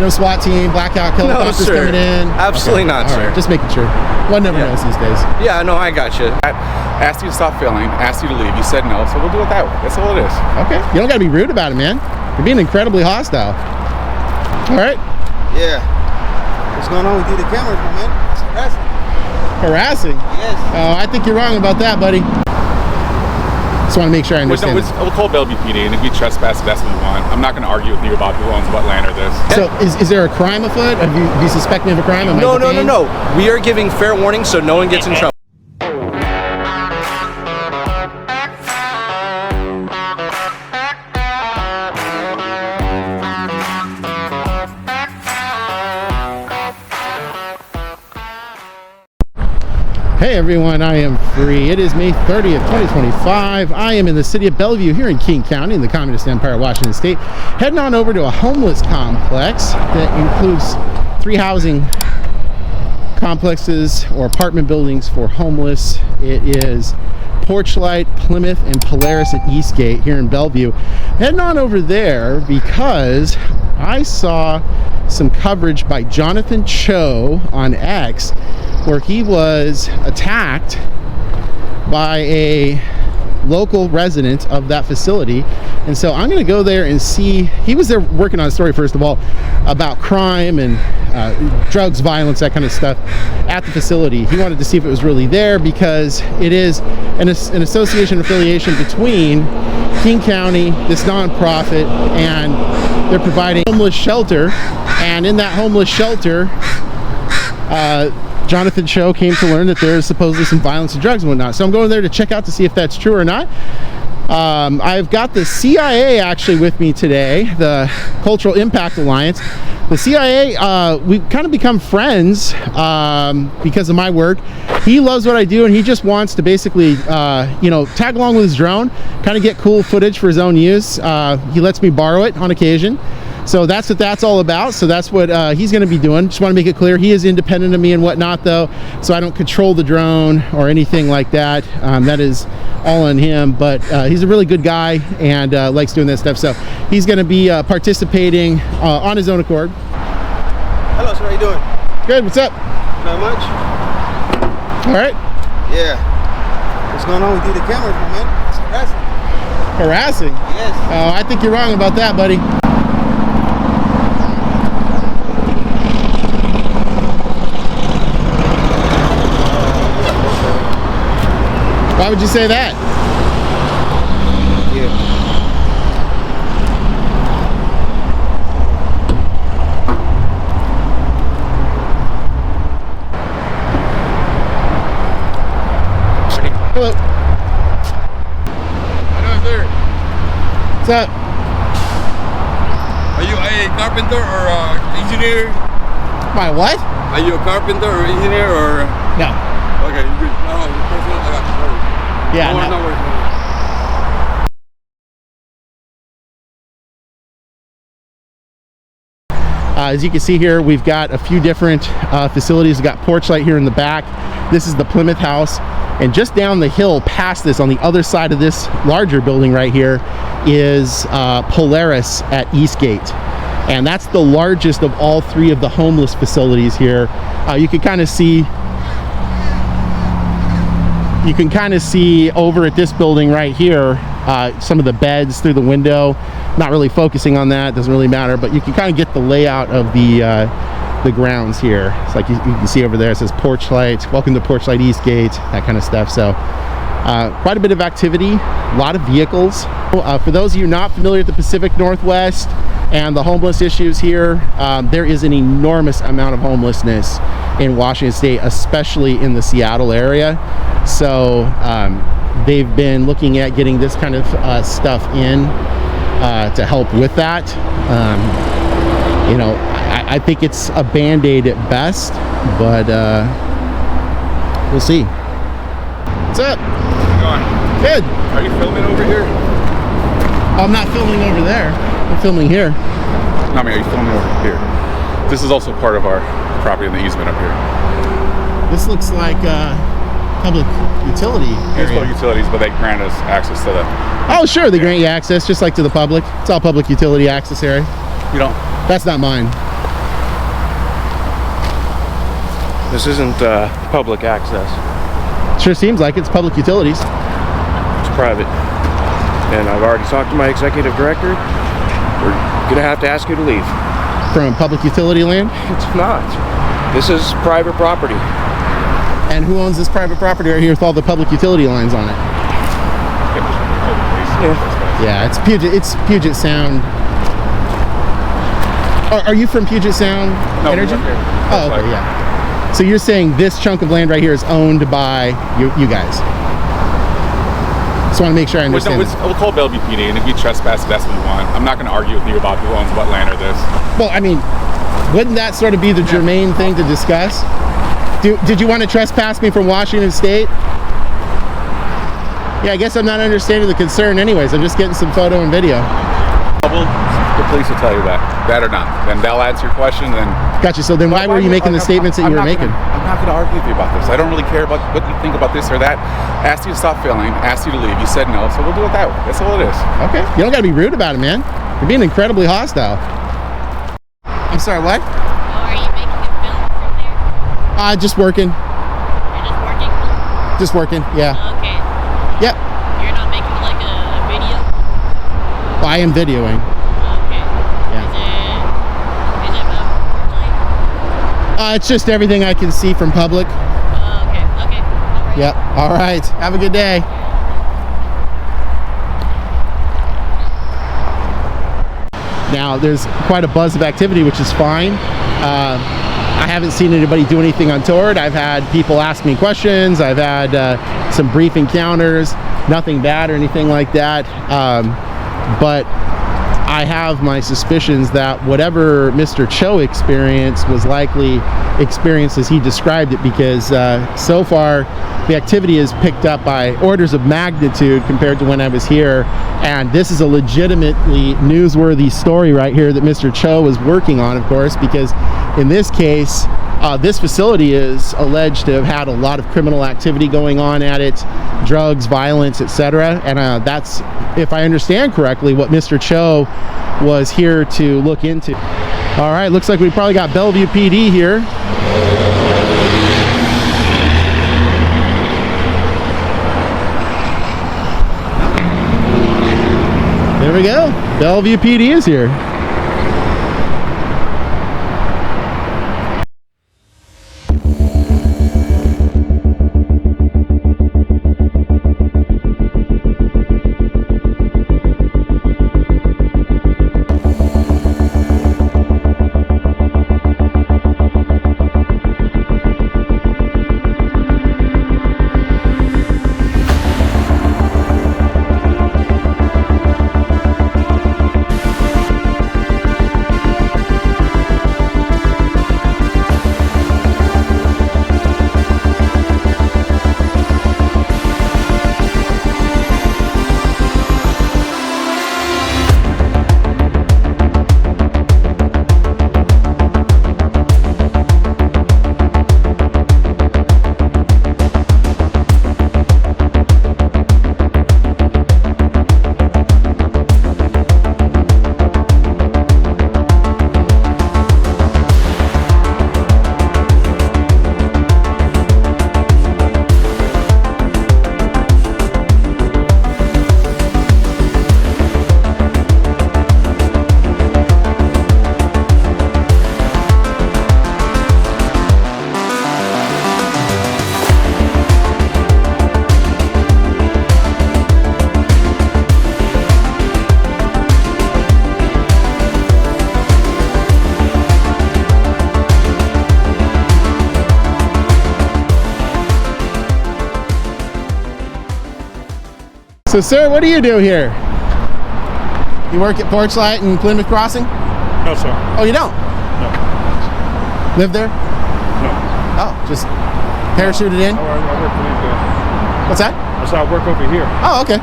No SWAT team, blackout helicopters coming in? Absolutely not, sir. Right, just making sure. One never knows these days. Yeah, no, I got you. I asked you to stop filming, asked you to leave. You said no, so we'll do it that way. That's all it is. Okay. You don't got to be rude about it, man. You're being incredibly hostile. All right. Yeah. What's going on with you, the cameras, man? It's harassing. Harassing? Yes. Oh, I think you're wrong about that, buddy. Just want to make sure I understand. We'll call Bellevue PD, and if we trespass, that's what we want. I'm not going to argue with you about who owns what land or this. So, is there a crime afoot? Do you suspect me of a crime? No. We are giving fair warning so no one gets in trouble. Hey everyone, I am free. It is May 30th, 2025. I am in the city of Bellevue here in King County in the Communist Empire, Washington State. Heading on over to a homeless complex that includes 3 housing complexes or apartment buildings for homeless. It is Porchlight, Plymouth, and Polaris at Eastgate here in Bellevue. Heading on over there because I saw some coverage by Jonathan Choe on X where he was attacked by a local resident of that facility. And so I'm going to go there and see. He was there working on a story, first of all, about crime and drugs, violence, that kind of stuff at the facility. He wanted to see if it was really there because it is an association affiliation between King County, this nonprofit, and they're providing homeless shelter. And in that homeless shelter, Jonathan Choe came to learn that there's supposedly some violence and drugs and whatnot. So I'm going there to check out to see if that's true or not. I've got the CIA actually with me today, the Cultural Impact Alliance. The CIA, we've kind of become friends because of my work. He loves what I do, and he just wants to basically, tag along with his drone, kind of get cool footage for his own use. He lets me borrow it on occasion. So that's what that's all about. So that's what he's going to be doing. Just want to make it clear, he is independent of me and whatnot, though. So I don't control the drone or anything like that. That is all on him. But he's a really good guy and likes doing that stuff. So he's going to be participating on his own accord. Hello, sir. How you doing? Good. What's up? Not much. All right. Yeah. What's going on with you, the cameras, man? It's harassing. Harassing? Yes. Oh, I think you're wrong about that, buddy. Why would you say that? Yeah. Hello. Hello, sir. What's up? Are you a carpenter or engineer? My what? Are you a carpenter or engineer or? No. Okay, you good. No, the person I got. Sorry. Yeah. No. As you can see here, we've got a few different facilities. We've got Porchlight here in the back. This is the Plymouth house. And just down the hill past this, on the other side of this larger building right here, is Polaris at Eastgate. And that's the largest of all 3 of the homeless facilities here. You can kind of see over at this building right here, some of the beds through the window. Not really focusing on that, doesn't really matter, but you can kind of get the layout of the grounds here. It's like you can see over there, it says Porchlight, welcome to Porchlight Eastgate, that kind of stuff. So quite a bit of activity, a lot of vehicles. For those of you not familiar with the Pacific Northwest and the homeless issues here, there is an enormous amount of homelessness in Washington State, especially in the Seattle area. So they've been looking at getting this kind of stuff in to help with that. I think it's a band-aid at best, but we'll see. What's up? How's it going? Good. Are you filming over here? I'm not filming over there. I'm filming here. No, I mean, are you filming over here? This is also part of our property in the easement up here. This looks like public utility It's area. public utilities, but they grant us access to the. Oh, sure, they grant you access, just like to the public. It's all public utility access area. You don't. That's not mine. This isn't public access. Sure seems like it's public utilities. It's private. And I've already talked to my executive director. We're gonna have to ask you to leave. From public utility land? It's not. This is private property. And who owns this private property right here with all the public utility lines on it? Yeah, it's Puget Sound. Are you from Puget Sound Energy? Oh, okay, yeah. So you're saying this chunk of land right here is owned by you guys? Just want to make sure I understand. We'll call Bellevue PD, and if you trespass, that's what you want. I'm not going to argue with you about who owns what land or this. Well, I mean, wouldn't that sort of be the germane thing to discuss? Did you want to trespass me from Washington State? Yeah, I guess I'm not understanding the concern anyways. I'm just getting some photo and video. Well, the police will tell you that or not. Then they'll answer your question. Then gotcha. So then why were you making the statements that you were making? I'm not going to argue with you about this. I don't really care about what you think about this or that. Asked you to stop filming. Asked you to leave. You said no, so we'll do it that way. That's all it is. Okay. You don't got to be rude about it, man. You're being incredibly hostile. I'm sorry, what? Oh, are you making a film from there? Just working. You're just working? Just working, yeah. Okay. Yep. You're not making like a video? Well, I am videoing. Okay. Yeah. Is it about Porchlight? It's just everything I can see from public. Okay. Okay. All right. Yep. All right. Have a good day. Now, there's quite a buzz of activity, which is fine. I haven't seen anybody do anything untoward. I've had people ask me questions. I've had some brief encounters, nothing bad or anything like that. But I have my suspicions that whatever Mr. Choe experienced was likely experienced as he described it, because so far the activity is picked up by orders of magnitude compared to when I was here. And this is a legitimately newsworthy story right here that Mr. Choe was working on, of course, because in this case, this facility is alleged to have had a lot of criminal activity going on at it, drugs, violence, etc. And that's, if I understand correctly, what Mr. Choe was here to look into. All right, looks like we probably got Bellevue PD here. There we go. Bellevue PD is here. So, sir, what do you do here? You work at Porchlight and Plymouth Crossing? No, sir. Oh, you don't? No. Live there? No. Oh, just parachuted in? I work for these guys. What's that? I said I work over here. Oh, okay.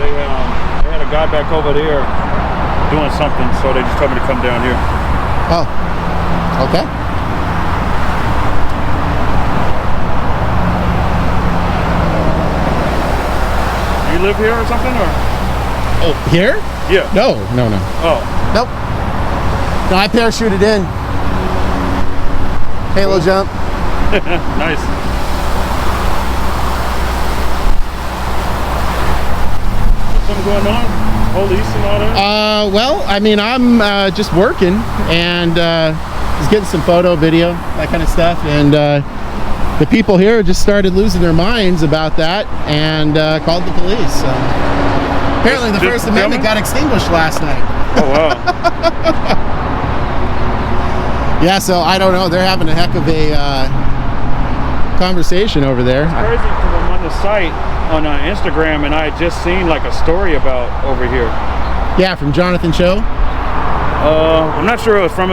They had a guy back over there doing something, so they just told me to come down here. Oh, okay. You live here or something, or? Oh, here? Yeah. No. Oh. Nope. No, I parachuted in. Halo jump. Nice. Something going on? Police and all that? Well, I mean, I'm just working and just getting some photo, video, that kind of stuff. And the people here just started losing their minds about that and called the police. So apparently the First Amendment got extinguished last night. Oh, wow. Yeah, so I don't know. They're having a heck of a conversation over there. It's crazy because I'm on the site on Instagram and I had just seen like a story about over here. Yeah, from Jonathan Choe. I'm not sure where it was from.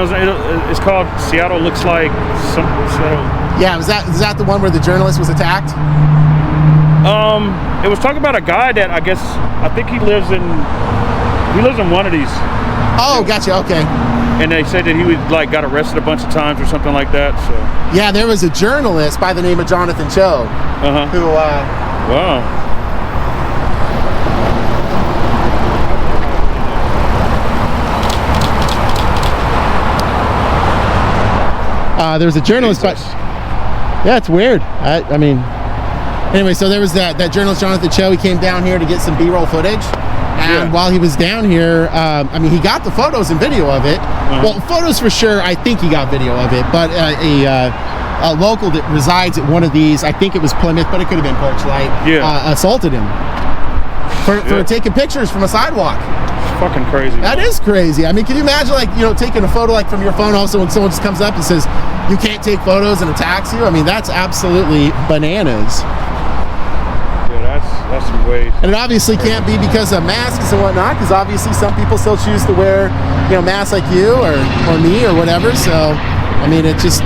It's called Seattle Looks Like some Seattle. Yeah, is that the one where the journalist was attacked? It was talking about a guy that I think he lives in one of these. Oh, gotcha. Okay. And they said that he got arrested a bunch of times or something like that. So yeah, there was a journalist by the name of Jonathan Choe who. Wow. There's a journalist, but yeah, it's weird. I mean, anyway, so there was that journalist Jonathan Choe. He came down here to get some B-roll footage, and while he was down here, I mean, he got the photos and video of it. Well, photos for sure. I think he got video of it, but a local that resides at one of these, I think it was Plymouth, but it could have been Porchlight, assaulted him for taking pictures from a sidewalk. Fucking crazy. That is crazy. I mean, can you imagine, taking a photo from your phone also when someone just comes up and says you can't take photos and attacks you? I mean, that's absolutely bananas. Yeah, that's some ways. And it obviously can't be because of masks and whatnot, because obviously some people still choose to wear, masks like you or me or whatever. So, I mean, it just.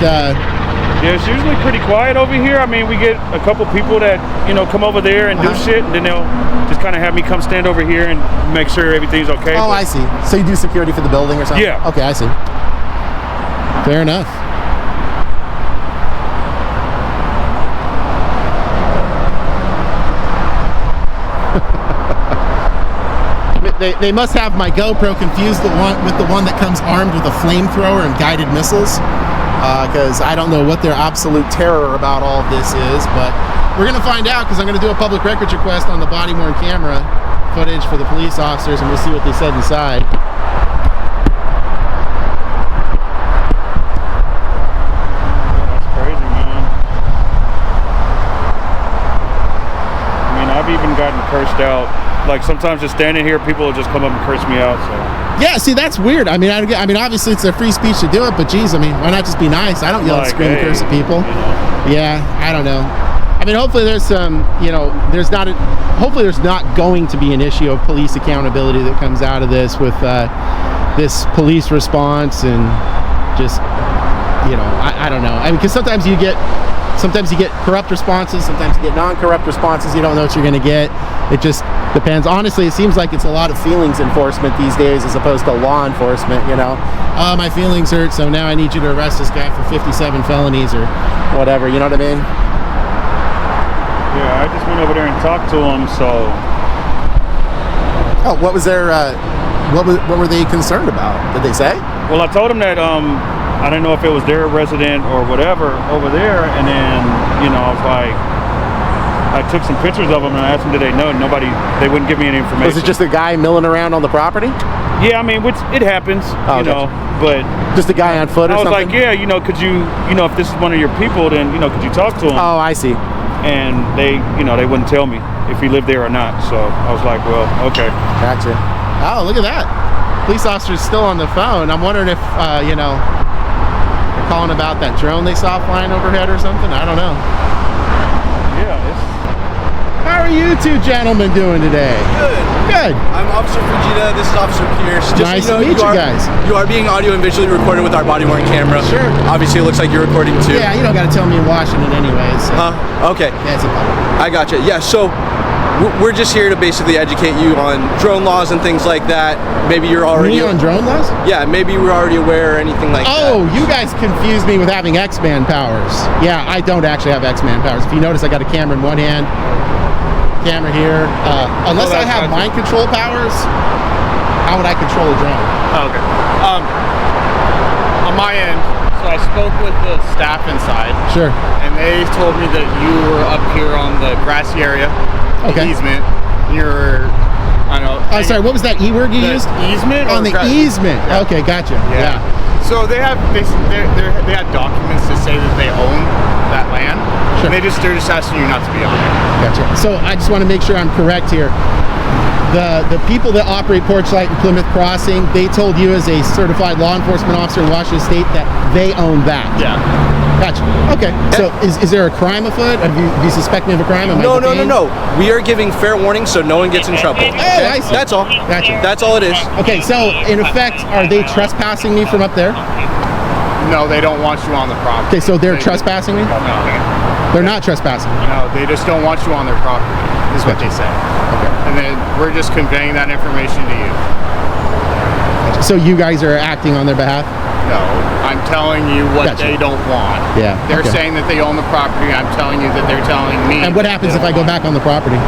Yeah, it's usually pretty quiet over here. I mean, we get a couple people that, come over there and do shit, and then they'll just kind of have me come stand over here and make sure everything's okay. Oh, I see. So you do security for the building or something? Yeah. Okay, I see. Fair enough. They must have my GoPro confused with the one that comes armed with a flamethrower and guided missiles. Because I don't know what their absolute terror about all of this is, but we're going to find out because I'm going to do a public records request on the body-worn camera footage for the police officers, and we'll see what they said inside. That's crazy, man. I mean, I've even gotten cursed out. Like sometimes just standing here, people will just come up and curse me out. So. Yeah, see, that's weird. I mean, obviously it's their free speech to do it, but geez, I mean, why not just be nice? I don't yell and scream and curse at people. Yeah, I don't know. I mean, hopefully there's some, hopefully there's not going to be an issue of police accountability that comes out of this with this police response and just, I don't know. I mean, because sometimes you get corrupt responses, sometimes you get non-corrupt responses. You don't know what you're going to get. It just depends. Honestly, it seems like it's a lot of feelings enforcement these days as opposed to law enforcement, Oh, my feelings hurt, so now I need you to arrest this guy for 57 felonies or whatever, you know what I mean? Yeah, I just went over there and talked to him, so. Oh, what was their, what were they concerned about? Did they say? Well, I told him that, I don't know if it was their resident or whatever over there, and then, I was like, I took some pictures of them and I asked them, did they know? They wouldn't give me any information. Was it just a guy milling around on the property? Yeah, I mean, it happens, but. Just a guy on foot or something? I was like, yeah, could you, if this is one of your people, then, could you talk to him? Oh, I see. And they, they wouldn't tell me if he lived there or not. So I was like, well, okay. Gotcha. Oh, look at that. Police officer's still on the phone. I'm wondering if, they're calling about that drone they saw flying overhead or something. I don't know. Yeah, How are you two gentlemen doing today? Good. I'm Officer Fujita. This is Officer Pierce. Just Nice to meet you guys. You are being audio and visually recorded with our body-worn camera. Sure. Obviously, it looks like you're recording too. Yeah, you don't got to tell me in Washington anyways. So. Okay. Yeah, it's a problem. I gotcha. Yeah, so we're just here to basically educate you on drone laws and things like that. Maybe you're already... Me on drone laws? Yeah, maybe you were already aware or anything like that. Oh, you guys confused me with having X-Man powers. Yeah, I don't actually have X-Man powers. If you notice, I got a camera in one hand, camera here. Unless I have mind control powers, how would I control a drone? Oh, okay. On my end, so So I spoke with the staff inside, Sure. and they told me that you were up here on the grassy area, the Okay. easement. You're, I don't know. Oh, sorry. What was that E word you The used? easement? On the easement. Yeah. Okay, gotcha. Yeah. So they had documents to say that they own that land. Sure. And they're just asking you not to be up there. Gotcha. So I just want to make sure I'm correct here. The people that operate Porchlight and Plymouth Crossing, they told you as a certified law enforcement officer in Washington State that they own that. Yeah. Gotcha. Okay. So is there a crime afoot? Do you suspect me of a crime? Am I No. detained? We are giving fair warning so no one gets in trouble. Oh, I see. That's all. Gotcha. That's all it is. Okay, so in effect, are they trespassing me from up there? No, they don't want you on the property. Okay, so they're trespassing me? No. They're not trespassing. No, they just don't want you on their property, is what they say. Okay. And then we're just conveying that information to you. So you guys are acting on their behalf? No, I'm telling you what Gotcha. they don't want. Yeah, They're okay. saying that they own the property. I'm telling you that they're telling me. And what happens if I go back on the property?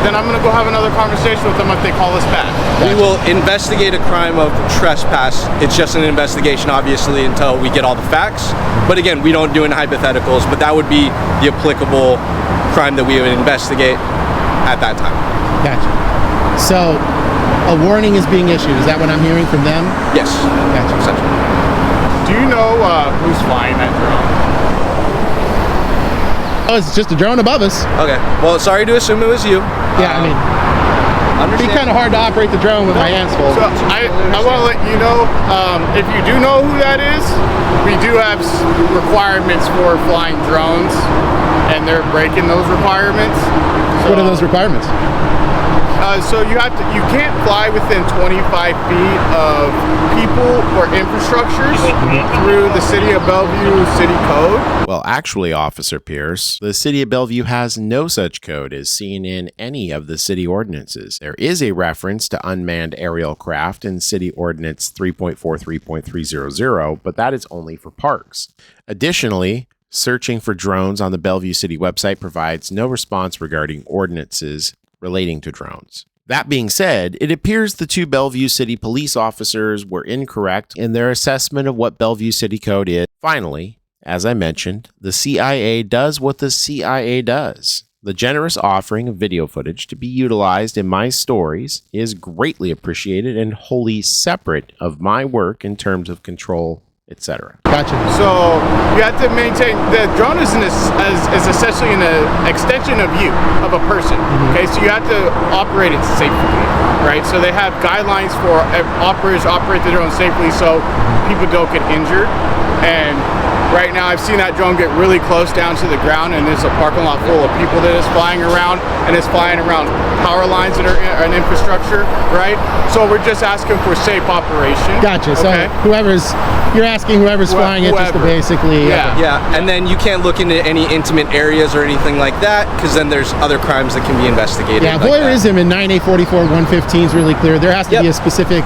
Then I'm going to go have another conversation with them if they call us back. We will investigate a crime of trespass. It's just an investigation, obviously, until we get all the facts. But again, we don't do any hypotheticals, but that would be the applicable crime that we would investigate at that time. Gotcha. So a warning is being issued. Is that what I'm hearing from them? Yes. Gotcha. Essentially. Do you know who's flying that drone? Oh, it's just a drone above us. Okay. Well, sorry to assume it was you. Yeah, I mean, it'd be kind of hard to operate the drone with my hands full. So I want to let you know, if you do know who that is, we do have requirements for flying drones, and they're breaking those requirements. So, What are those requirements? So you can't fly within 25 feet of people or infrastructures through the City of Bellevue City Code. Well, actually, Officer Pierce, the City of Bellevue has no such code as seen in any of the city ordinances. There is a reference to unmanned aerial craft in City Ordinance 3.43.300, but that is only for parks. Additionally, searching for drones on the Bellevue City website provides no response regarding ordinances relating to drones. That being said, it appears the two Bellevue City police officers were incorrect in their assessment of what Bellevue City Code is. Finally, as I mentioned, the CIA does what the CIA does. The generous offering of video footage to be utilized in my stories is greatly appreciated and wholly separate of my work in terms of control, etc. Gotcha. So you have to maintain, the drone is essentially an extension of you, of a person. Okay, so you have to operate it safely, right? So they have guidelines for operators to operate the drone safely so people don't get injured. And right now I've seen that drone get really close down to the ground, and there's a parking lot full of people that is flying around, and it's flying around power lines that are in infrastructure, right? So we're just asking for safe operation. Gotcha. Okay? So you're asking whoever's flying it just to Whoever. basically. Yeah. Yeah, and then you can't look into any intimate areas or anything like that, because then there's other crimes that can be investigated. Yeah, like that. voyeurism in 9A44-115 is really clear. There has to be a specific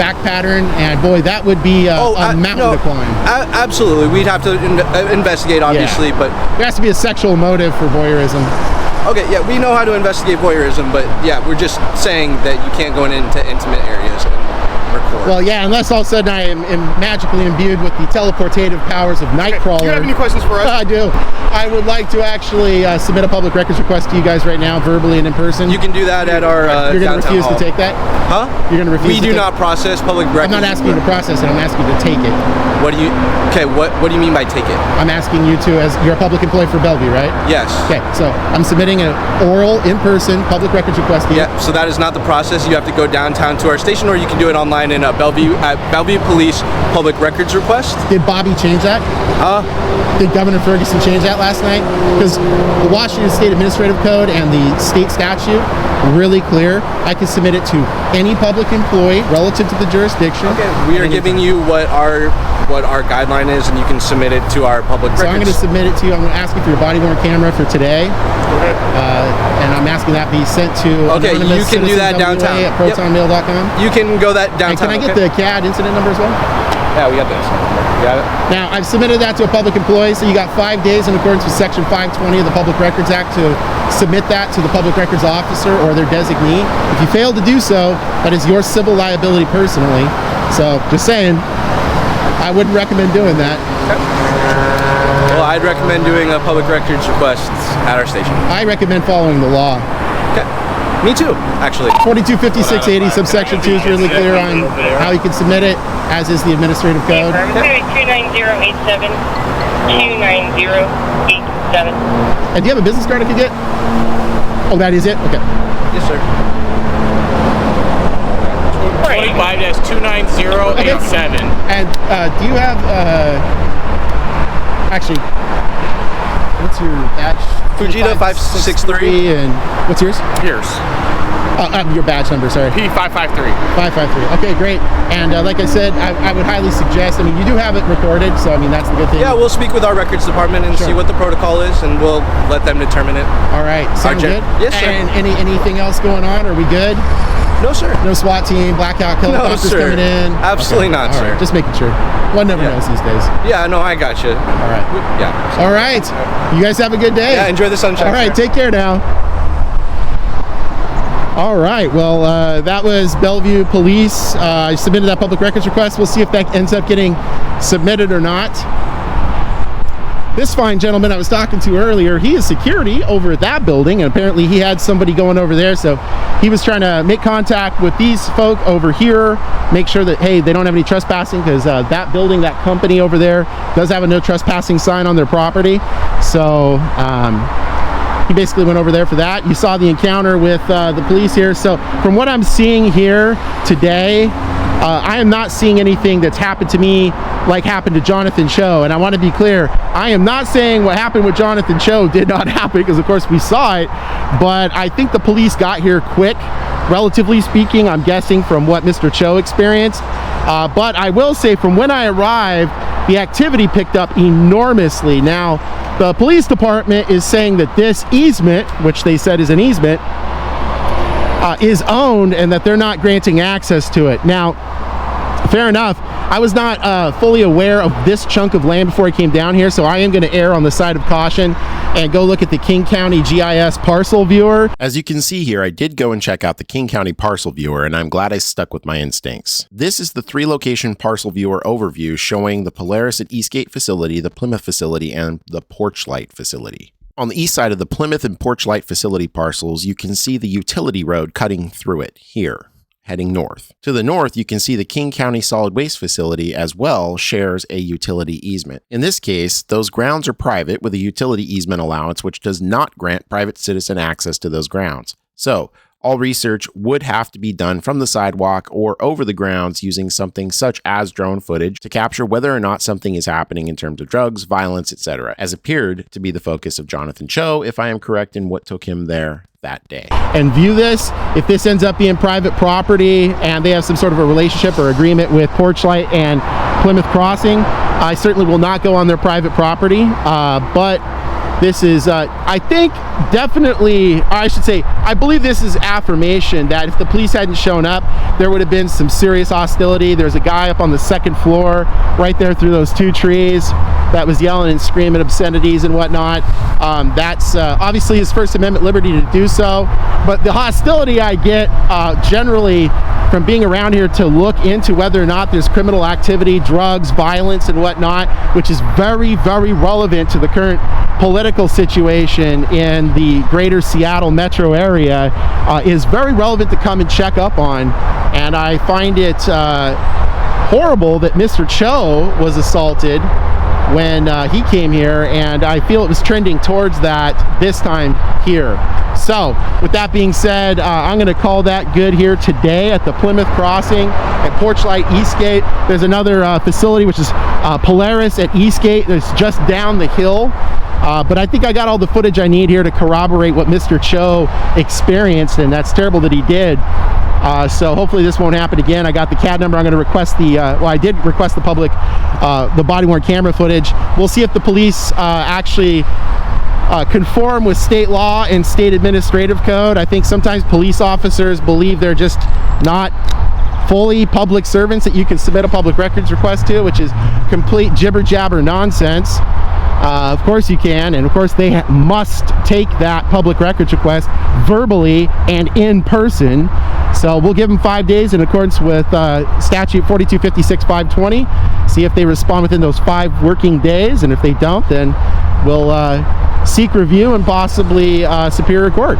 back pattern, and boy, that would be a mountain to climb. Absolutely. We'd have to investigate, obviously, but there has to be a sexual motive for voyeurism. okay, yeah, we know how to investigate voyeurism, but yeah, we're just saying that you can't go into intimate areas and record. Well, yeah, unless all of a sudden I am magically imbued with the teleportative powers of Nightcrawler. Do you have any questions for us? I do. I would like to actually submit a public records request to you guys right now, verbally and in person. You can do that at our You're going to downtown refuse hall. to take that? Huh? You're going to refuse We to do take not process public records. I'm not asking you to process it. I'm asking you to take it. What do you? Okay. What do you mean by take it? I'm asking you to, as you're a public employee for Bellevue, right? Yes. Okay, so I'm submitting an oral, in-person public records request to you. Yeah. So that is not the process. You have to go downtown to our station, or you can do it online in Bellevue at Bellevue Police Public Records Request. Did Bobby change that? Did Governor Ferguson change that last night? Because the Washington State Administrative Code and the state statute are really clear. I can submit it to any public employee relative to the jurisdiction. Okay. We are giving you what our guideline is, and you can submit it to our public So records. I'm going to submit it to you. I'm going to ask you for your body-worn camera for today. And I'm asking that be sent to Okay, you can do that downtown. at protonmail.com. You can go that And downtown. can I get the CAD incident number as well? Yeah, we got this. You got it? Now, I've submitted that to a public employee, so you got 5 days in accordance with Section 520 of the Public Records Act to submit that to the public records officer or their designee. If you fail to do so, that is your civil liability personally. So, just saying. I wouldn't recommend doing that. Well, I'd recommend doing a public records request at our station. I recommend following the law. Okay. Me too, actually. 425680 subsection 2 is really clear on how you can submit it, as is the administrative code. 29087. 29087. And do you have a business card I could get? Oh, that is it? Okay. Yes, sir. 25-29087. And do you have, actually, what's your badge? Fujita 563. And what's yours? Yours. Your badge number, sorry. P553. 553. Okay, great. And like I said, I would highly suggest, I mean, you do have it recorded, so I mean, that's the good thing. Yeah, we'll speak with our records department and see what the protocol is, and we'll let them determine it. All right, sound good? Yes, sir. And anything else going on? Are we good? No, sir. No SWAT team, blackout helicopters coming in? Absolutely not, All sir. right, just making sure. One never knows these days. Yeah, no, I got you. All right. Yeah. All right. You guys have a good day. Yeah, enjoy the sunshine. All right, sir. take care now. All right, well, that was Bellevue Police. I submitted that public records request. We'll see if that ends up getting submitted or not. This fine gentleman I was talking to earlier, he is security over at that building, and apparently he had somebody going over there, so he was trying to make contact with these folk over here, make sure that, hey, they don't have any trespassing, because that building, that company over there does have a no trespassing sign on their property. So he basically went over there for that. You saw the encounter with the police here. So from what I'm seeing here today, I am not seeing anything that's happened to me like happened to Jonathan Choe. And I want to be clear, I am not saying what happened with Jonathan Choe did not happen, because of course we saw it, but I think the police got here quick, relatively speaking, I'm guessing, from what Mr. Choe experienced. But I will say, from when I arrived, the activity picked up enormously. Now, the police department is saying that this easement, which they said is an easement, is owned and that they're not granting access to it. Now, fair enough. I was not fully aware of this chunk of land before I came down here, so I am going to err on the side of caution and go look at the King County GIS parcel viewer. As you can see here, I did go and check out the King County parcel viewer, and I'm glad I stuck with my instincts. This is the 3-location parcel viewer overview showing the Polaris at Eastgate facility, the Plymouth facility, and the Porchlight facility. On the east side of the Plymouth and Porchlight facility parcels, you can see the utility road cutting through it here, heading north. To the north, you can see the King County Solid Waste Facility as well shares a utility easement. In this case, those grounds are private with a utility easement allowance, which does not grant private citizen access to those grounds. So, all research would have to be done from the sidewalk or over the grounds using something such as drone footage to capture whether or not something is happening in terms of drugs, violence, etc., as appeared to be the focus of Jonathan Choe, if I am correct in what took him there that day. And view this, if this ends up being private property and they have some sort of a relationship or agreement with Porchlight and Plymouth Crossing, I certainly will not go on their private property, but this is, I think, definitely, I should say, I believe this is affirmation that if the police hadn't shown up, there would have been some serious hostility. There's a guy up on the second floor right there through those 2 trees that was yelling and screaming obscenities and whatnot. That's obviously his First Amendment liberty to do so, but the hostility I get generally from being around here to look into whether or not there's criminal activity, drugs, violence, and whatnot, which is very, very relevant to the current political situation in the greater Seattle metro area, is very relevant to come and check up on. And I find it horrible that Mr. Choe was assaulted when he came here, and I feel it was trending towards that this time here. So with that being said, I'm going to call that good here today at the Plymouth Crossing at Porchlight Eastgate. There's another facility, which is Polaris at Eastgate. It's just down the hill. But I think I got all the footage I need here to corroborate what Mr. Choe experienced, and that's terrible that he did. So hopefully this won't happen again. I got the CAD number. I'm going to request the, well, I did request the public, the body-worn camera footage. We'll see if the police actually conform with state law and state administrative code. I think sometimes police officers believe they're just not fully public servants that you can submit a public records request to, which is complete jibber-jabber nonsense. Of course you can, and of course they must take that public records request verbally and in person. So we'll give them 5 days in accordance with statute 4256-520. See if they respond within those 5 working days, and if they don't, then we'll seek review and possibly Superior Court.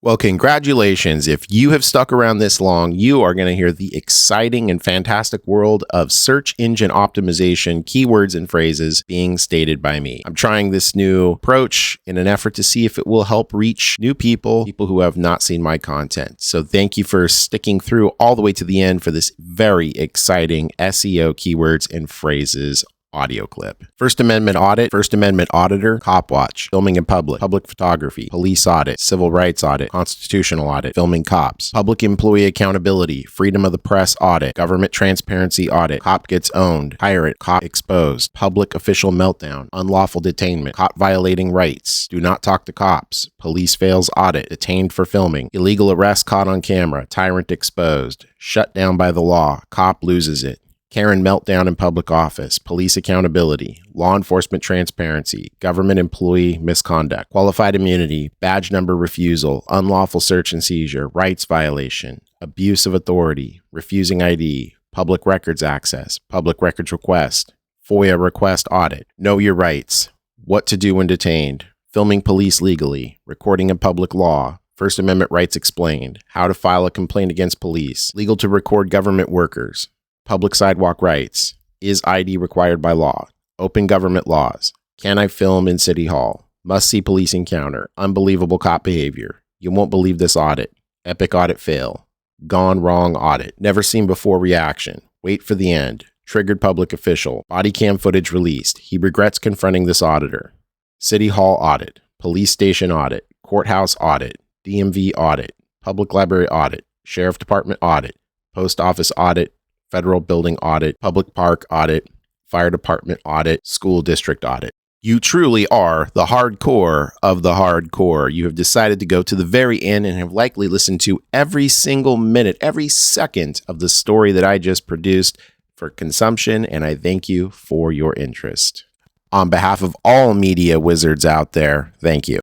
Well, congratulations. If you have stuck around this long, you are going to hear the exciting and fantastic world of search engine optimization, keywords and phrases being stated by me. I'm trying this new approach in an effort to see if it will help reach new people who have not seen my content. So thank you for sticking through all the way to the end for this very exciting SEO keywords and phrases audio clip. First Amendment audit, First Amendment auditor, cop watch, filming in public, public photography, police audit, civil rights audit, constitutional audit, filming cops, public employee accountability, freedom of the press audit, government transparency audit, cop gets owned, pirate, cop exposed, public official meltdown, unlawful detainment, cop violating rights, do not talk to cops, police fails audit, detained for filming, illegal arrest caught on camera, tyrant exposed, shut down by the law, cop loses it, Karen meltdown in public office, police accountability, law enforcement transparency, government employee misconduct, qualified immunity, badge number refusal, unlawful search and seizure, rights violation, abuse of authority, refusing ID, public records access, public records request, FOIA request audit, know your rights, what to do when detained, filming police legally, recording in public law, First Amendment rights explained, how to file a complaint against police, legal to record government workers, public sidewalk rights, is ID required by law, open government laws, can I film in City Hall, must see police encounter, unbelievable cop behavior, you won't believe this audit, epic audit fail, gone wrong audit, never seen before reaction, wait for the end, triggered public official, body cam footage released, he regrets confronting this auditor, City Hall audit, police station audit, courthouse audit, DMV audit, public library audit, sheriff department audit, post office audit, federal building audit, public park audit, fire department audit, school district audit. You truly are the hardcore of the hardcore. You have decided to go to the very end and have likely listened to every single minute, every second of the story that I just produced for consumption, and I thank you for your interest. On behalf of all media wizards out there, thank you.